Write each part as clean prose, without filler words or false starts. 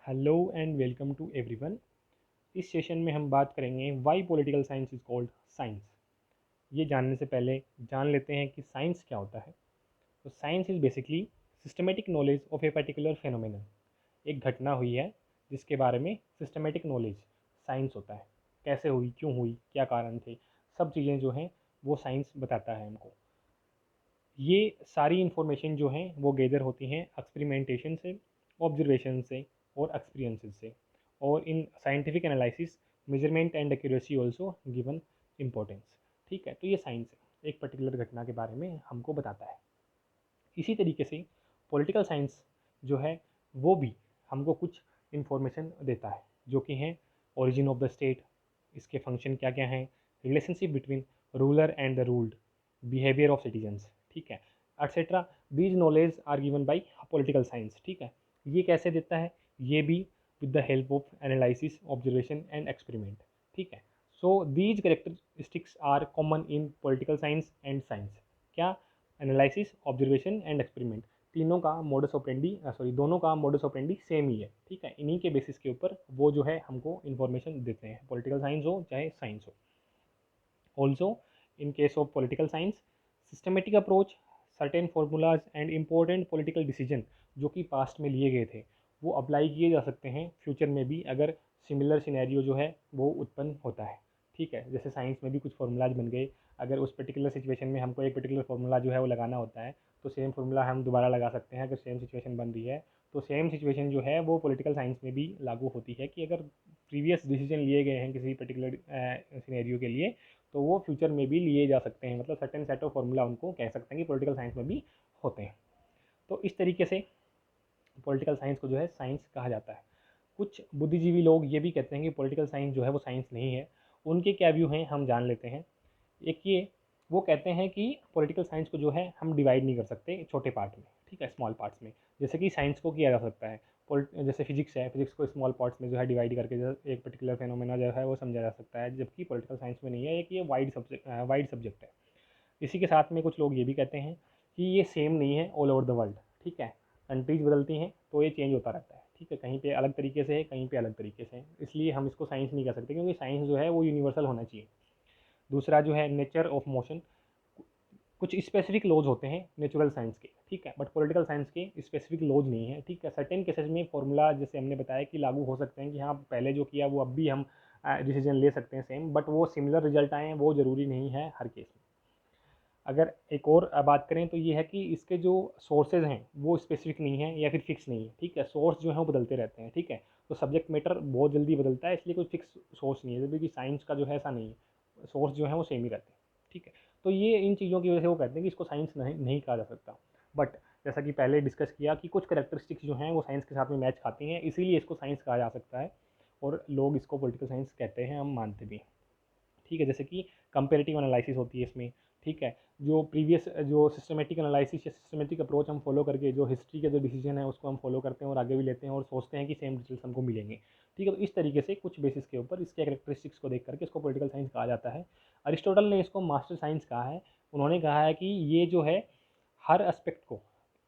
Hello and welcome to everyone. इस session में हम बात करेंगे why political science is called science. ये जानने से पहले जान लेते हैं कि साइंस क्या होता है। तो science is basically systematic knowledge of a particular phenomenon. एक घटना हुई है जिसके बारे में सिस्टमेटिक नॉलेज साइंस होता है। कैसे हुई, क्यों हुई, क्या कारण थे, सब चीज़ें जो हैं वो साइंस बताता है हमको। ये सारी इन्फॉर्मेशन जो हैं वो गैदर होती हैं एक्सपेरिमेंटेशन से, ऑब्जर्वेशन से और एक्सपीरियंसेस से। और in scientific analysis measurement and accuracy also given importance. ठीक है, तो ये साइंस है, एक पर्टिकुलर घटना के बारे में हमको बताता है। इसी तरीके से पॉलिटिकल साइंस जो है वो भी हमको कुछ इन्फॉर्मेशन देता है, जो कि हैं ओरिजिन ऑफ द स्टेट, इसके फंक्शन क्या क्या हैं, relationship between ruler and the ruled, behaviour of citizens, ठीक है, etcetera. These knowledge are given by political science. ठीक है, ये कैसे देता है, ये भी with the help of analysis, observation and experiment. ठीक है, so these characteristics are common in political science and science. क्या? Analysis, observation and experiment. तीनों का मोडस ऑपरेंडी दोनों का मोडस ऑपरेंडी सेम ही है। ठीक है, इन्हीं के बेसिस के ऊपर वो जो है हमको इन्फॉर्मेशन देते हैं, पॉलिटिकल साइंस हो चाहे साइंस हो। Also in case of political science, systematic approach, certain formulas and important political decision जो कि पास्ट में लिए गए थे वो अप्लाई किए जा सकते हैं फ्यूचर में भी, अगर सिमिलर सिनेरियो जो है वो उत्पन्न होता है। ठीक है, जैसे साइंस में भी कुछ फार्मूलाज बन गए, अगर उस पर्टिकुलर सिचुएशन में हमको एक पर्टिकुलर फार्मूला जो है वो लगाना होता है तो सेम फार्मूला हम दोबारा लगा सकते हैं अगर सेम सिचुएशन बन रही है। तो सेम सिचुएशन जो है वो पॉलिटिकल साइंस में भी लागू होती है कि अगर प्रीवियस डिसीजन लिए गए हैं किसी पर्टिकुलर सिनेरियो के लिए तो वो फ्यूचर में भी लिए जा सकते हैं। मतलब सर्टेन सेट ऑफ फार्मूला उनको कह सकते हैं कि पॉलिटिकल साइंस में भी होते हैं। तो इस तरीके से पॉलिटिकल साइंस को जो है साइंस कहा जाता है। कुछ बुद्धिजीवी लोग ये भी कहते हैं कि पॉलिटिकल साइंस जो है वो साइंस नहीं है। उनके क्या व्यू हैं हम जान लेते हैं। एक ये, वो कहते हैं कि पॉलिटिकल साइंस को जो है हम डिवाइड नहीं कर सकते छोटे पार्ट में, ठीक है, स्मॉल पार्ट्स में, जैसे कि साइंस को किया जा सकता है। जैसे फिजिक्स है, फिजिक्स को स्मॉल पार्ट्स में जो है डिवाइड करके जो एक पर्टिकुलर फेनोमेना जो है वो समझा जा सकता है, जबकि पॉलिटिकल साइंस में नहीं है, एक ये वाइड सब्जेक्ट है। इसी के साथ में कुछ लोग ये भी कहते हैं कि ये सेम नहीं है ऑल ओवर द वर्ल्ड। ठीक है, कंट्रीज बदलती हैं तो ये चेंज होता रहता है। ठीक है, कहीं पे अलग तरीके से है, कहीं पे अलग तरीके से है, इसलिए हम इसको साइंस नहीं कह सकते, क्योंकि साइंस जो है वो यूनिवर्सल होना चाहिए। दूसरा जो है नेचर ऑफ मोशन, कुछ स्पेसिफिक लॉज होते हैं नेचुरल साइंस के, ठीक है, बट पॉलिटिकल साइंस के स्पेसिफिक लॉज नहीं है। ठीक है, सर्टेन केसेस में फॉर्मूला जैसे हमने बताया कि लागू हो सकते हैं कि हाँ पहले जो किया वो अब भी हम डिसीजन ले सकते हैं सेम, बट वो सिमिलर रिजल्ट आए हैं वो ज़रूरी नहीं है हर केस में। अगर एक और बात करें तो ये है कि इसके जो सोर्सेज हैं वो स्पेसिफिक नहीं है या फिर फिक्स नहीं है। ठीक है, सोर्स जो है वो बदलते रहते हैं। ठीक है, तो सब्जेक्ट मैटर बहुत जल्दी बदलता है, इसलिए कोई फिक्स सोर्स नहीं है, जबकि साइंस का जो है ऐसा नहीं है, सोर्स जो है वो सेम ही रहते हैं। ठीक है, तो ये इन चीज़ों की वजह से वो कहते हैं कि इसको साइंस नहीं कहा जा सकता। बट जैसा कि पहले डिस्कस किया कि कुछ करेक्टरिस्टिक्स जो हैं वो साइंस के साथ में मैच खाती हैं, इसीलिए इसको साइंस कहा जा सकता है और लोग इसको पॉलिटिकल साइंस कहते हैं, हम मानते भी हैं। ठीक है, जैसे कि कंपेरेटिव एनालिसिस होती है इसमें। ठीक है, जो प्रीवियस जो सिस्टमेटिक एनालिसिस या सिस्टमेटिक अप्रोच हम फॉलो करके जो हिस्ट्री के जो डिसीजन है उसको हम फॉलो करते हैं और आगे भी लेते हैं और सोचते हैं कि सेम रिजल्ट हमको मिलेंगे। ठीक है, तो इस तरीके से कुछ बेसिस के ऊपर इसके कैरेक्टरिस्टिक्स को देख करके इसको पॉलिटिकल साइंस कहा जाता है। अरिस्टोटल ने इसको मास्टर साइंस कहा है। उन्होंने कहा है कि ये जो है हर एस्पेक्ट को,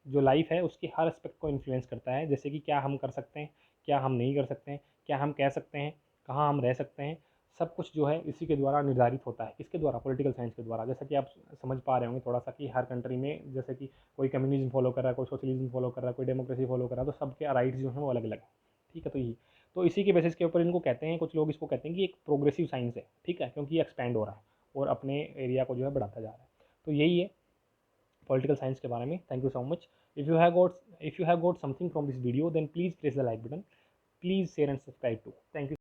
जो लाइफ है उसकी हर एस्पेक्ट को इन्फ्लुएंस करता है, जैसे कि क्या हम कर सकते हैं, क्या हम नहीं कर सकते हैं, क्या हम कह सकते हैं, कहाँ हम रह सकते हैं, सब कुछ जो है इसी के द्वारा निर्धारित होता है। किसके द्वारा? पॉलिटिकल साइंस के द्वारा। जैसा कि आप समझ पा रहे होंगे थोड़ा सा कि हर कंट्री में जैसे कि कोई कम्युनिज्म फॉलो कर रहा है, कोई सोशलिज्म फॉलो कर रहा है, कोई डेमोक्रेसी फॉलो कर रहा है, तो सबके राइट्स जो हैं वो अलग अलग है। ठीक है, तो इसी के बेसिस के ऊपर इनको कहते हैं, कुछ लोग इसको कहते हैं कि एक प्रोग्रेसिव साइंस है। ठीक है, क्योंकि ये एक्सपैंड हो रहा है और अपने एरिया को जो है बढ़ाता जा रहा है। तो यही है पॉलिटिकल साइंस के बारे में। Thank you so much. If you have got something from this video then please press the like button, please share and subscribe too. Thank you.